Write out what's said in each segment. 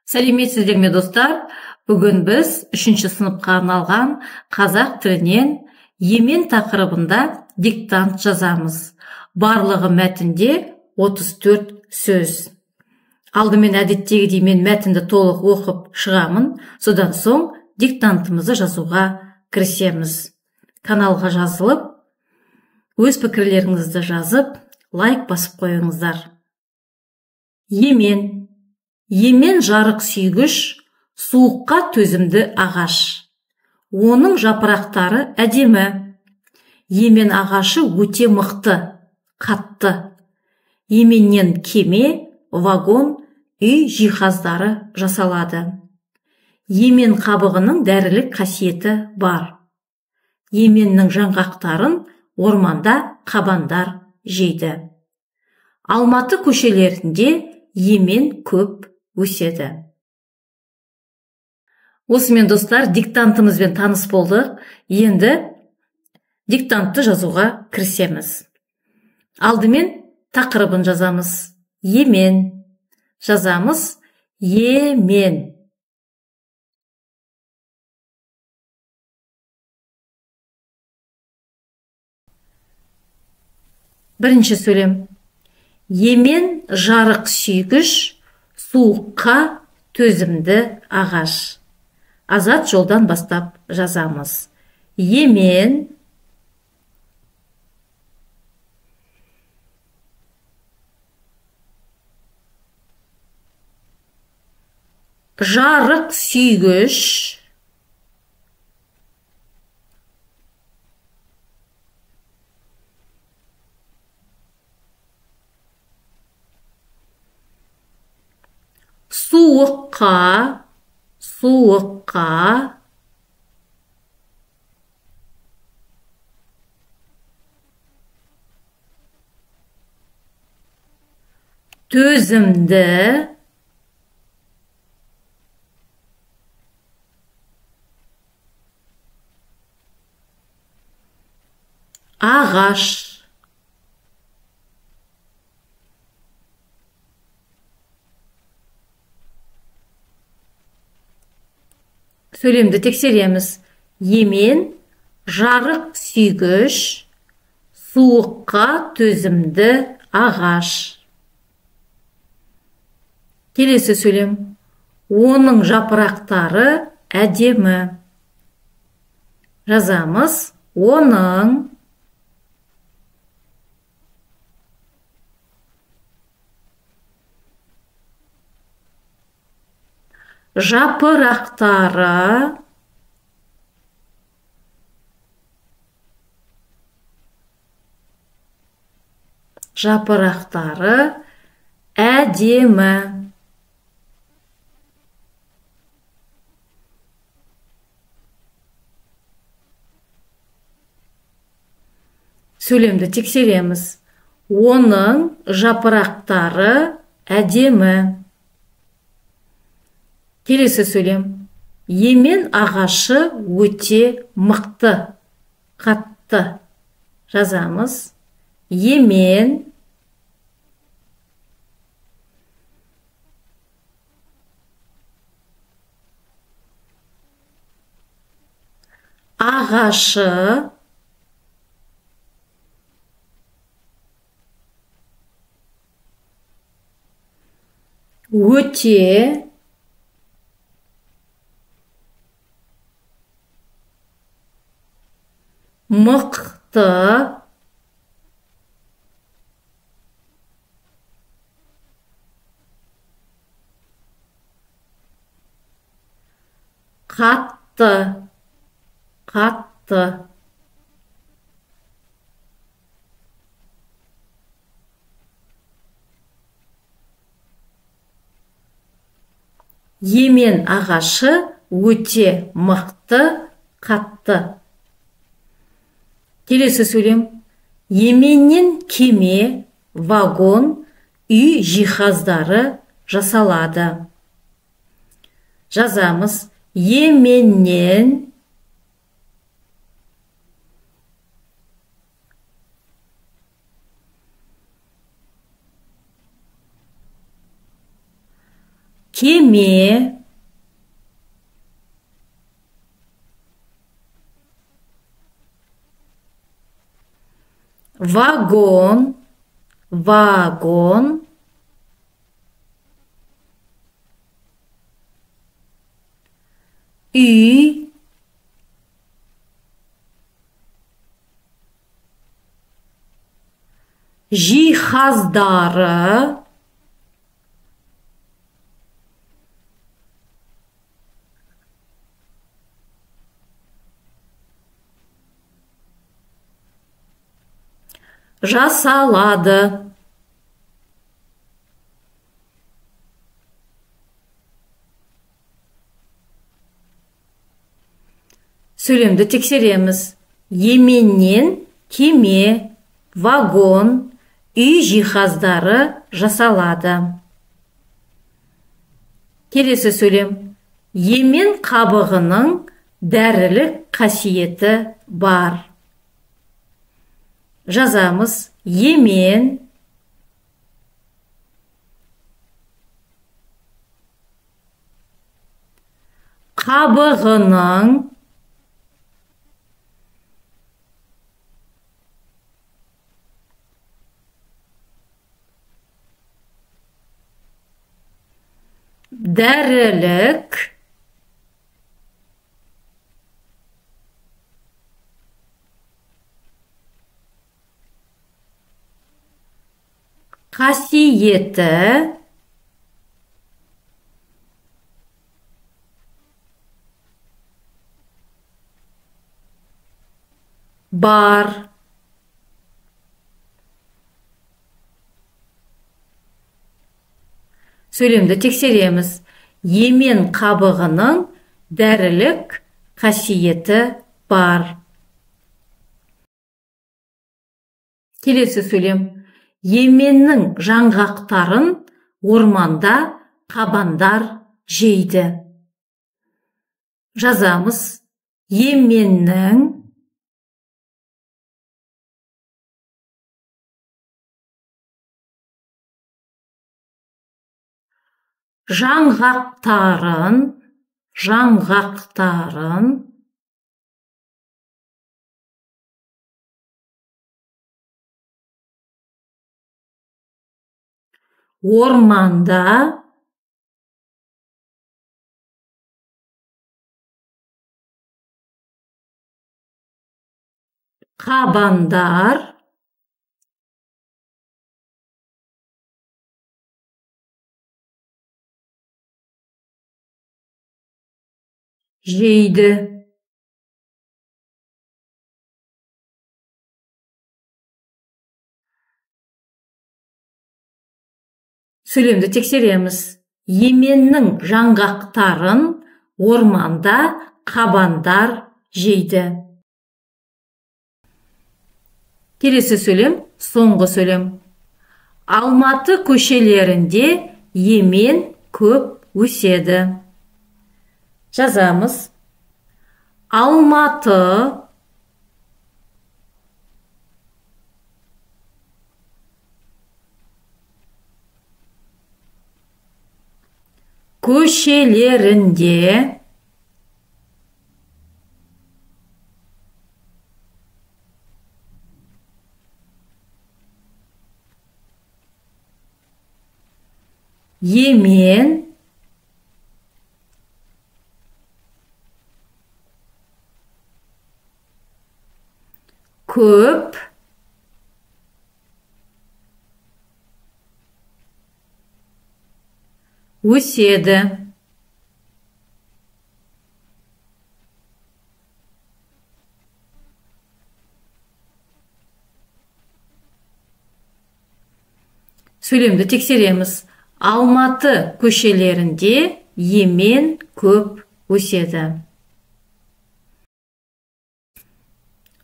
Сәлеметсіздер ме достар? Бүгін біз 3-ші сыныпқа арналған қазақ тілінен емен тақырыбында диктант жазамыз. Барлығы мәтінде 34 сөз. Алдымен әдеттегідей мен мәтінді толық оқып шығамын, содан соң диктантымызды жазуға кірісеміз. Каналға жазылып, өз пікірлеріңізді жазып, лайк басып қойыңыздар. Емен жарық сүйгіш, суыққа төзімді ағаш. Оның жапырақтары әдемі. Емен ағашы өте мықты, қатты. Еменнен кеме, вагон, үй жиһаздары жасалады. Емен қабығының дәрілік қасиеті бар. Еменнің жаңғақтарын орманда қабандар жейді. Алматы көшелерінде емен көп өседі. Осымен достар, диктантымызбен таныс болдық. Енді диктантты жазуға кірісеміз. Алдымен тақырыбын жазамыз. Емен. Жазамыз. Емен. Бірінші сөйлем. Емен жарық сүйгіш, суыққа төзімді ағаш. Азат жолдан бастап жазамыз. Емен жарық сүйгіш, суыққа төзімді ағаш. Сөйлемді тексереміз. Емен жарық сүйгіш, суыққа төзімді ағаш. Келесі сөйлем. Оның жапырақтары әдемі. Жазамыз. Оның жапырақтары әдемі. Сөйлемді тексереміз. Оның жапырақтары әдемі. Келесі сөйлем. Емен ағашы өте мықты, қатты. Жазамыз. Емен ағашы өте мықты, қатты. Емен ағашы өте мықты, қатты. Келесі сөйлем. Еменнен кеме, вагон, үй жиһаздары жасалады. Жазамыз. Еменнен Kemi, vagon, vagon, üy, jihazdары, жасалады. Сөйлемді тексереміз. Еменнен кеме, вагон, үй жиһаздары жасалады. Келесі сөйлем. Емен қабығының дәрілік қасиеті бар. Жазамыз. Емен қабығының дәрілік қасиеті бар. Сөйлемді тексереміз. Емен қабығының дәрілік қасиеті бар. Келесі сөйлем. Еменнің жаңғақтарын орманда қабандар жейді. Жазамыз. Еменнің жаңғақтарын орманда қабандар жейді. Сөйлемді тексереміз. Еменнің жаңғақтарын орманда қабандар жейді. Келесі сөйлем, соңғы сөйлем. Алматы көшелерінде емен көп өседі. Жазамыз. Алматы көшелерінде емен көп өседі. Сөйлемді тексереміз. Алматы көшелерінде емен көп өседі.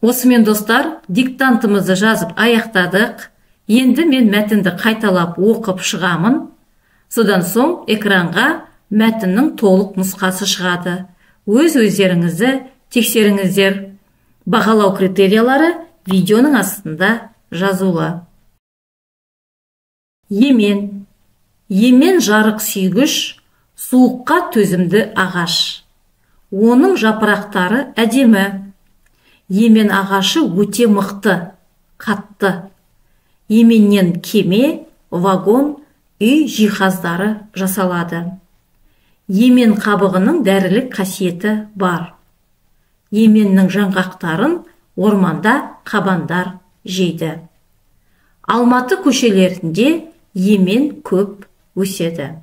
Осымен достар, диктантымызды жазып аяқтадық. Енді мен мәтінді қайталап оқып шығамын. Содан соң экранға мәтіннің толық нұсқасы шығады. Өз-өздеріңізді тексеріңіздер. Бағалау критериялары видеоның астында жазулы. Емен. Емен жарық сүйгіш, суыққа төзімді ағаш. Оның жапырақтары әдемі. Емен ағашы өте мықты, қатты. Еменнен кеме, вагон, үй жиһаздары жасалады. Емен қабығының дәрілік қасиеті бар. Еменнің жаңғақтарын орманда қабандар жейді. Алматы көшелерінде емен көп өседі.